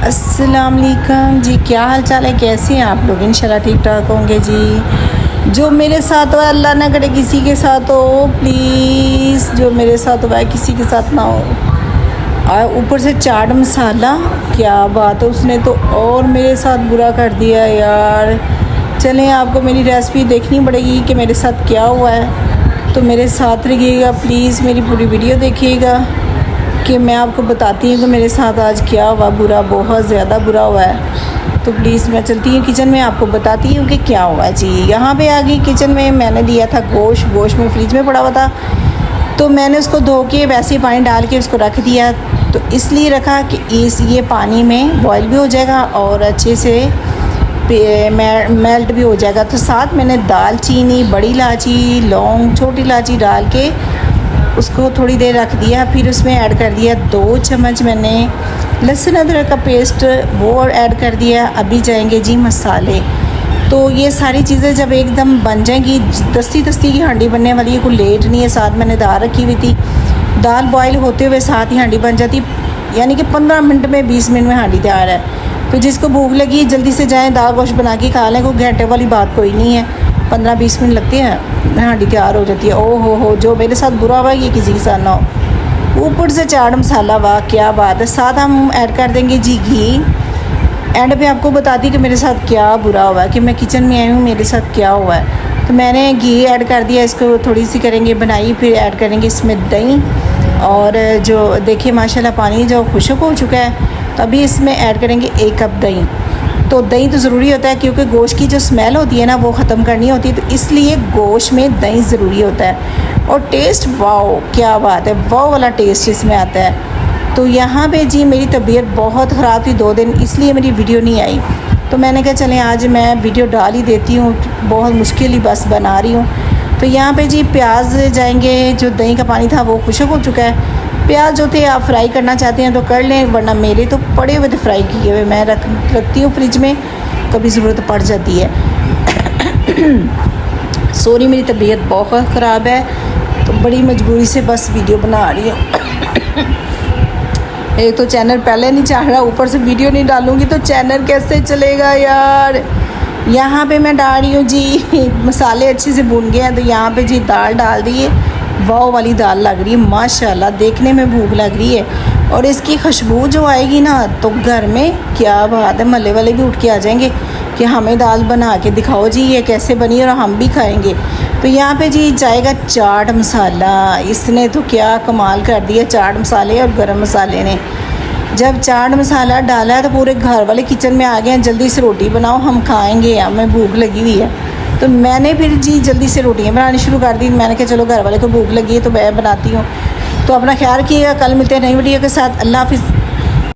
अस्सलाम वालेकुम जी, क्या हाल चाल है, कैसे हैं आप लोग? इंशाल्लाह ठीक ठाक होंगे जी। जो मेरे साथ हुआ अल्लाह ना करे किसी के साथ हो, प्लीज़। जो मेरे साथ हुआ है किसी के साथ ना हो। और ऊपर से चाट मसाला, क्या बात है, उसने तो और मेरे साथ बुरा कर दिया यार। चलें, आपको मेरी रेसिपी देखनी पड़ेगी कि मेरे साथ क्या हुआ है, तो मेरे साथ रहिएगा प्लीज़, मेरी पूरी वीडियो देखिएगा कि मैं आपको बताती हूँ कि मेरे साथ आज क्या हुआ। बुरा, बहुत ज़्यादा बुरा हुआ है। तो प्लीज़ मैं चलती हूँ किचन में, आपको बताती हूँ कि क्या हुआ जी। यहाँ पे आ गई किचन में। मैंने लिया था गोश्त में फ्रिज में पड़ा हुआ था, तो मैंने उसको धो के वैसे ही पानी डाल के उसको रख दिया। तो इसलिए रखा कि ये पानी में बॉयल भी हो जाएगा और अच्छे से मेल्ट भी हो जाएगा। तो साथ मैंने दालचीनी, बड़ी इलायची, लौंग, छोटी इलायची डाल के उसको थोड़ी देर रख दिया। फिर उसमें ऐड कर दिया 2 चम्मच मैंने लहसुन अदरक का पेस्ट, वो ऐड कर दिया। अभी जाएंगे जी मसाले। तो ये सारी चीज़ें जब एकदम बन जाएंगी, दस्ती की हांडी बनने वाली है, कोई लेट नहीं है। साथ मैंने दाल रखी हुई थी, दाल बॉयल होते हुए साथ ही हांडी बन जाती, यानी कि 15 मिनट में 20 मिनट में हांडी तैयार है। तो जिसको भूख लगी जल्दी से जाएँ, दाल गोश्त बना के खा लें, कोई घंटे वाली बात कोई नहीं है। 15-20 मिनट लगते हैं, हांडी तैयार हो जाती है। ओ हो, जो मेरे साथ बुरा हुआ ये किसी के साथ ना हो। ऊपर से चाट मसाला, वाह क्या बात है। साथ हम ऐड कर देंगे जी घी। एंड पे आपको बताती कि मेरे साथ क्या बुरा हुआ है, कि मैं किचन में आई हूँ, मेरे साथ क्या हुआ है। तो मैंने घी ऐड कर दिया, इसको थोड़ी सी करेंगे बनाई। फिर ऐड करेंगे इसमें दही, और जो देखिए माशाल्लाह पानी जो खुश्क हो चुका है। तो अभी इसमें ऐड करेंगे 1 कप दही। तो दही तो ज़रूरी होता है, क्योंकि गोश्त की जो स्मेल होती है ना, वो ख़त्म करनी होती है, तो इसलिए गोश्त में दही ज़रूरी होता है। और टेस्ट, वाओ क्या बात है, वाओ वाला टेस्ट इसमें आता है। तो यहाँ पे जी मेरी तबीयत बहुत ख़राब थी 2 दिन, इसलिए मेरी वीडियो नहीं आई। तो मैंने कहा चलें आज मैं वीडियो डाल ही देती हूँ, बहुत मुश्किल ही बस बना रही हूँ। तो यहाँ पे जी प्याज जाएंगे, जो दही का पानी था वो खुश्क हो चुका है। प्याज जो थे आप फ्राई करना चाहते हैं तो कर लें, वरना मेरे तो पड़े हुए थे फ्राई किए हुए, मैं रखती हूँ फ्रिज में, कभी ज़रूरत पड़ जाती है। सॉरी, मेरी तबीयत बहुत ख़राब है, तो बड़ी मजबूरी से बस वीडियो बना रही हूँ। एक तो चैनल पहले नहीं चाह रहा, ऊपर से वीडियो नहीं डालूँगी तो चैनल कैसे चलेगा यार। यहाँ पे मैं डाल रही हूँ जी, मसाले अच्छे से भून गए हैं, तो यहाँ पे जी दाल डाल दिए। वाव वाली दाल लग रही है माशाल्लाह, देखने में भूख लग रही है। और इसकी खुशबू जो आएगी ना, तो घर में क्या बात है, महल्ले वाले भी उठ के आ जाएंगे कि हमें दाल बना के दिखाओ जी ये कैसे बनी, और हम भी खाएंगे। तो यहाँ पे जी जाएगा चाट मसाला। इसने तो क्या कमाल कर दिया, चाट मसाले और गरम मसाले ने। जब चाट मसाला डाला है तो पूरे घर वाले किचन में आ गए हैं, जल्दी से रोटी बनाओ, हम खाएँगे, हमें भूख लगी हुई है। तो मैंने फिर जी जल्दी से रोटियां बनानी शुरू कर दी। मैंने कहा चलो घर वाले को भूख लगी है तो मैं बनाती हूँ। तो अपना ख्याल रखिएगा, कल मिलते हैं नई वीडियो के साथ। अल्लाह हाफिज़।